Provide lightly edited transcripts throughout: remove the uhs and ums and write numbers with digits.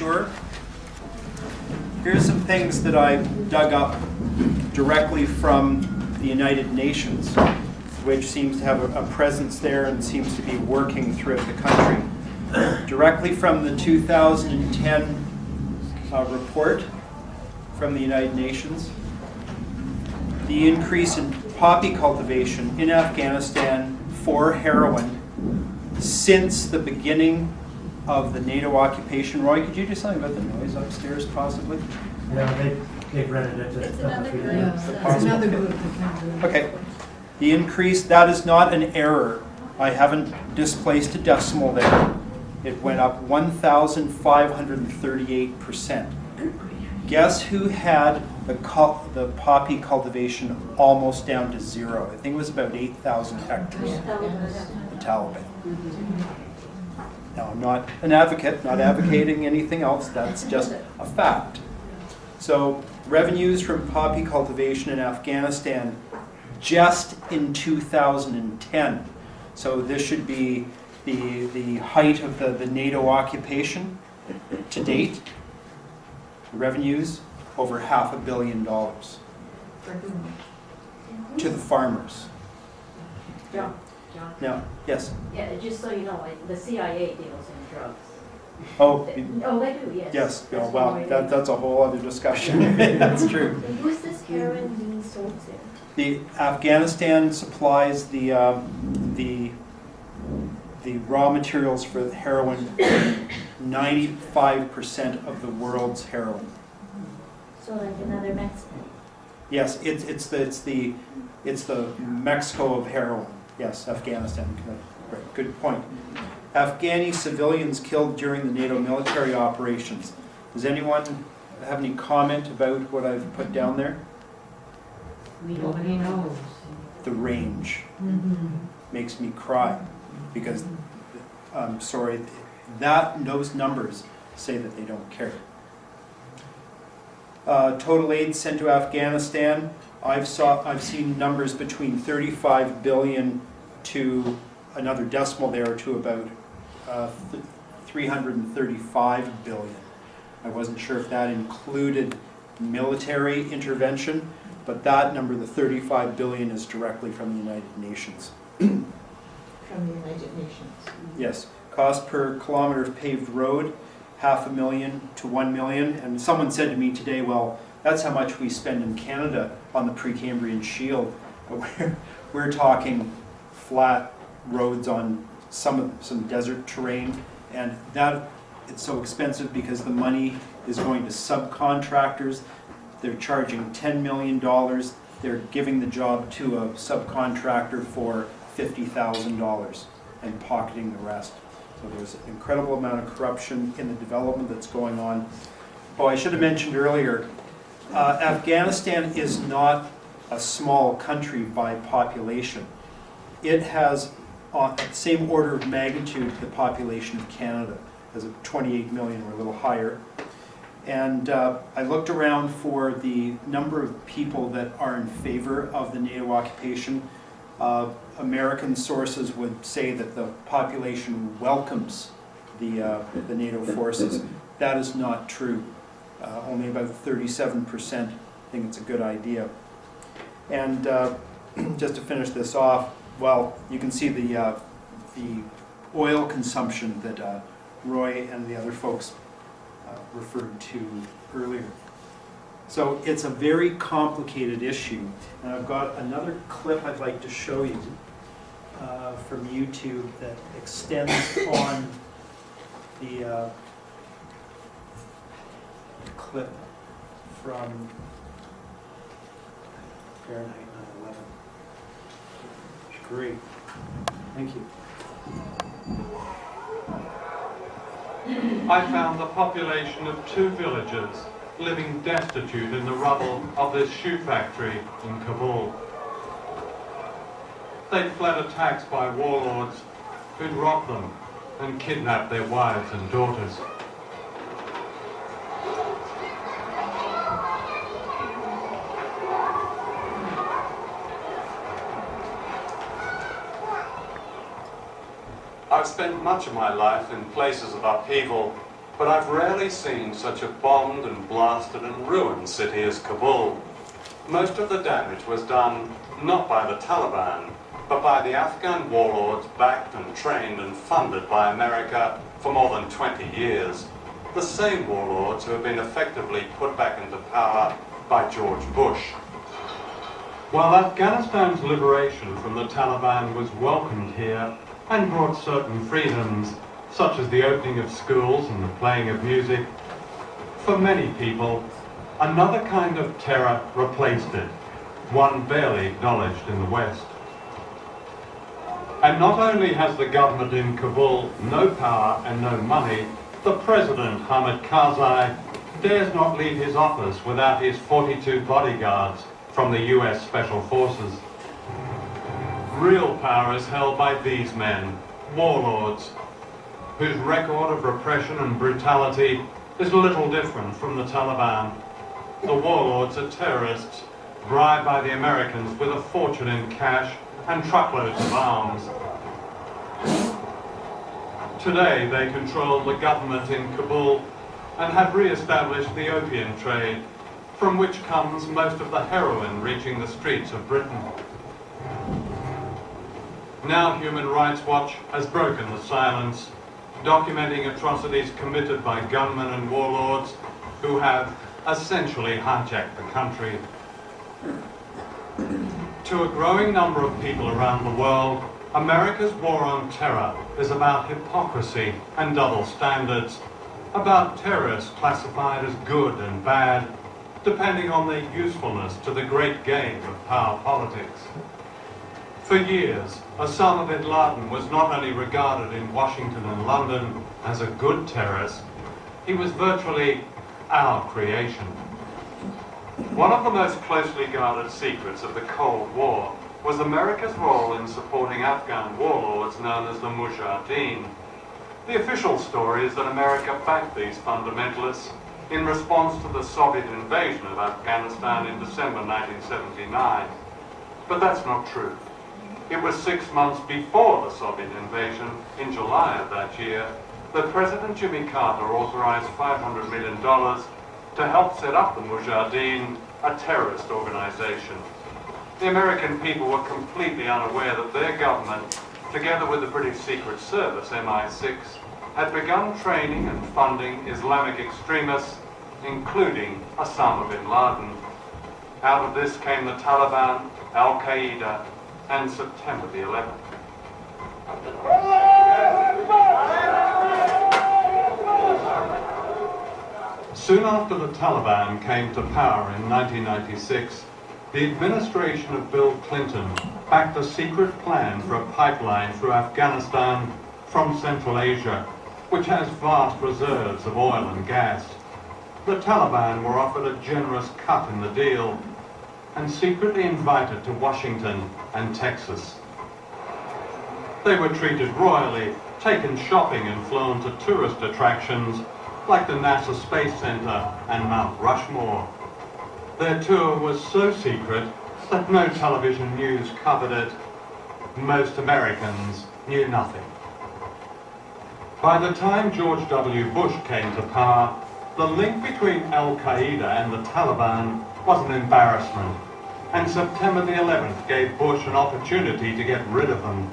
sure. Here's some things that I dug up directly from the United Nations, which seems to have a presence there and seems to be working throughout the country. Directly from the 2010 report from the United Nations, the increase in poppy cultivation in Afghanistan for heroin since the beginning of the NATO occupation. Roy, could you do something about the noise upstairs, possibly? Yeah, they've rented it. It's another group. It's another group. Okay. The increase, that is not an error. I haven't displaced a decimal there. It went up 1,538%. Guess who had the poppy cultivation almost down to zero? I think it was about 8,000 hectares. The Taliban. Now, I'm not an advocate, not advocating anything else. That's just a fact. So, revenues from poppy cultivation in Afghanistan just in 2010. So this should be the height of the NATO occupation to date. Revenues over $500 million to the farmers. John. Now, yes. Yeah, just so you know, the CIA deals in drugs. Oh, They do, yes. yes. That's Well, why that's a whole other discussion. That's true. Who's this heroin being sold to? The Afghanistan supplies the raw materials for the heroin. 95% of the world's heroin. So like another Mexican. Yes, it's the Mexico of heroin. Yes, Afghanistan. Right, good point. Afghani civilians killed during the NATO military operations. Does anyone have any comment about what I've put down there? Nobody knows. The range makes me cry because, I'm sorry, those numbers say that they don't care. Total aid sent to Afghanistan, I've seen numbers between 35 billion to another decimal there to about 335 billion. I wasn't sure if that included military intervention, but that number, the 35 billion, is directly from the United Nations. From the United Nations. Yes. Cost per kilometer of paved road, $500,000 to $1 million. And someone said to me today, well, that's how much we spend in Canada on the Precambrian Shield. But we're talking flat roads on some desert terrain, and that it's so expensive because the money is going to subcontractors. They're charging $10 million. They're giving the job to a subcontractor for $50,000 and pocketing the rest. So there's an incredible amount of corruption in the development that's going on. Oh, I should have mentioned earlier, Afghanistan is not a small country by population. It has the same order of magnitude the population of Canada, as of 28 million or a little higher. And I looked around for the number of people that are in favor of the NATO occupation. American sources would say that the population welcomes the NATO forces. That is not true. Only about 37% think it's a good idea. And just to finish this off, well, you can see the oil consumption that Roy and the other folks referred to earlier. So it's a very complicated issue, and I've got another clip I'd like to show you from YouTube that extends on the clip from Fahrenheit 9/11. Great. Thank you. I found the population of 2 villages living destitute in the rubble of this shoe factory in Kabul. They'd fled attacks by warlords who'd robbed them and kidnapped their wives and daughters. I've spent much of my life in places of upheaval but I've rarely seen such a bombed and blasted and ruined city as Kabul. Most of the damage was done not by the Taliban, but by the Afghan warlords backed and trained and funded by America for more than 20 years. The same warlords who have been effectively put back into power by George Bush. While Afghanistan's liberation from the Taliban was welcomed here and brought certain freedoms, such as the opening of schools and the playing of music, for many people, another kind of terror replaced it, one barely acknowledged in the West. And not only has the government in Kabul no power and no money, the president, Hamid Karzai, dares not leave his office without his 42 bodyguards from the US Special Forces. Real power is held by these men, warlords, whose record of repression and brutality is little different from the Taliban. The warlords are terrorists, bribed by the Americans with a fortune in cash and truckloads of arms. Today they control the government in Kabul and have re-established the opium trade, from which comes most of the heroin reaching the streets of Britain. Now Human Rights Watch has broken the silence, documenting atrocities committed by gunmen and warlords who have essentially hijacked the country. To a growing number of people around the world, America's war on terror is about hypocrisy and double standards, about terrorists classified as good and bad, depending on their usefulness to the great game of power politics. For years, Osama bin Laden was not only regarded in Washington and London as a good terrorist, he was virtually our creation. One of the most closely guarded secrets of the Cold War was America's role in supporting Afghan warlords known as the Mujahideen. The official story is that America backed these fundamentalists in response to the Soviet invasion of Afghanistan in December 1979. But that's not true. It was 6 months before the Soviet invasion, in July of that year, that President Jimmy Carter authorized $500 million to help set up the Mujahideen, a terrorist organization. The American people were completely unaware that their government, together with the British Secret Service, MI6, had begun training and funding Islamic extremists, including Osama bin Laden. Out of this came the Taliban, Al-Qaeda, and September the 11th. Soon after the Taliban came to power in 1996, the administration of Bill Clinton backed a secret plan for a pipeline through Afghanistan from Central Asia, which has vast reserves of oil and gas. The Taliban were offered a generous cut in the deal and secretly invited to Washington and Texas. They were treated royally, taken shopping and flown to tourist attractions like the NASA Space Center and Mount Rushmore. Their tour was so secret that no television news covered it. Most Americans knew nothing. By the time George W. Bush came to power, the link between Al-Qaeda and the Taliban was an embarrassment, and September the 11th gave Bush an opportunity to get rid of them.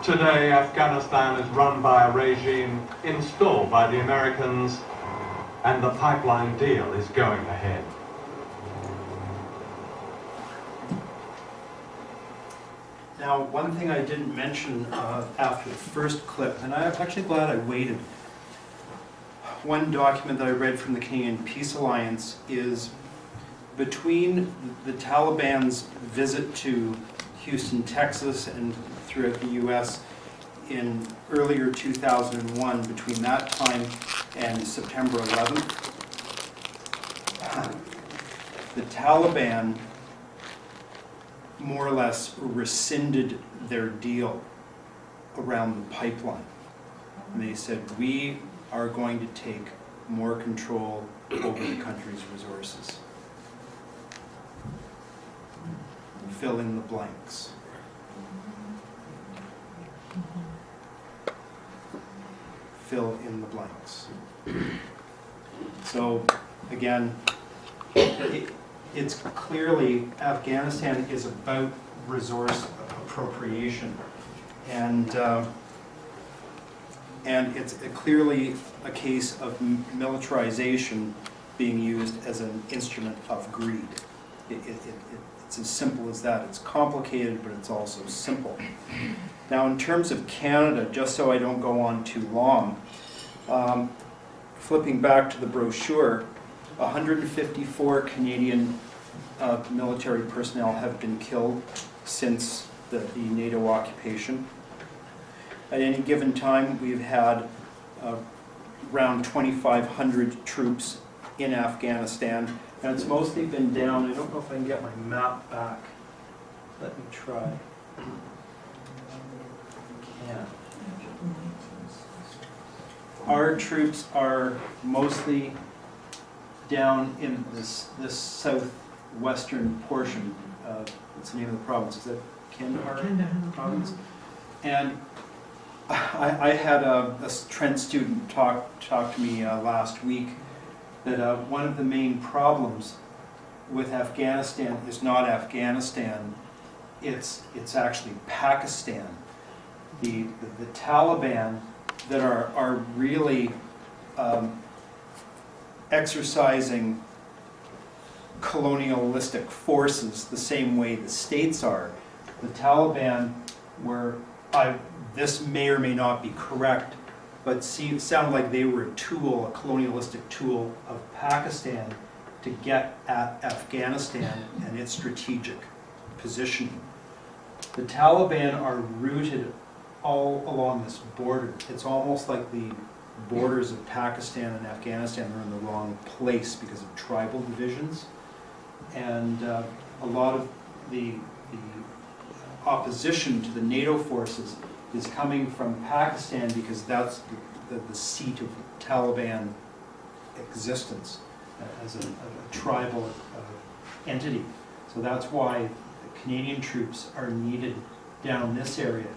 Today, Afghanistan is run by a regime installed by the Americans, and the pipeline deal is going ahead. Now, one thing I didn't mention after the first clip, and I'm actually glad I waited. One document that I read from the Canadian Peace Alliance is between the Taliban's visit to Houston, Texas, and throughout the U.S. in earlier 2001, between that time and September 11th, the Taliban more or less rescinded their deal around the pipeline. And they said, we are going to take more control over the country's resources. Fill in the blanks. fill in the blanks. So, again, it's clearly, Afghanistan is about resource appropriation. And it's clearly a case of militarization being used as an instrument of greed. It's as simple as that. It's complicated, but it's also simple. Now, in terms of Canada, just so I don't go on too long, flipping back to the brochure, 154 Canadian military personnel have been killed since the NATO occupation. At any given time, we've had around 2,500 troops in Afghanistan, and it's mostly been down. I don't know if I can get my map back. Let me try. Yeah. Our troops are mostly down in this southwestern portion. What's the name of the province? Is that Kandahar province? And I had a Trent student talk to me last week that one of the main problems with Afghanistan is not Afghanistan, it's actually Pakistan. The Taliban that are really exercising colonialistic forces the same way the states are. The Taliban were, this may or may not be correct, but sound like they were a tool, a colonialistic tool of Pakistan to get at Afghanistan and its strategic positioning. The Taliban are rooted all along this border. It's almost like the borders of Pakistan and Afghanistan are in the wrong place because of tribal divisions. And a lot of the opposition to the NATO forces is coming from Pakistan because that's the seat of Taliban existence as a tribal entity. So that's why the Canadian troops are needed down this area.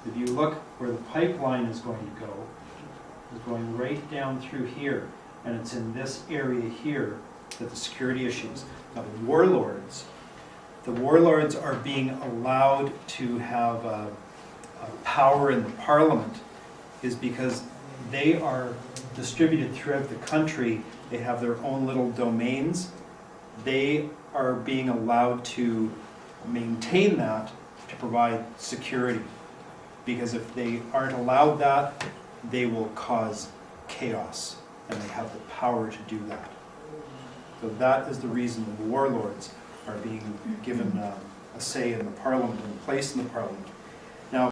If you look where the pipeline is going to go, it's going right down through here, and it's in this area here that the security issues. Now the warlords are being allowed to have power in the parliament is because they are distributed throughout the country. They have their own little domains. They are being allowed to maintain that to provide security. Because if they aren't allowed that, they will cause chaos, and they have the power to do that. So that is the reason the warlords are being given a say in the parliament and a place in the parliament.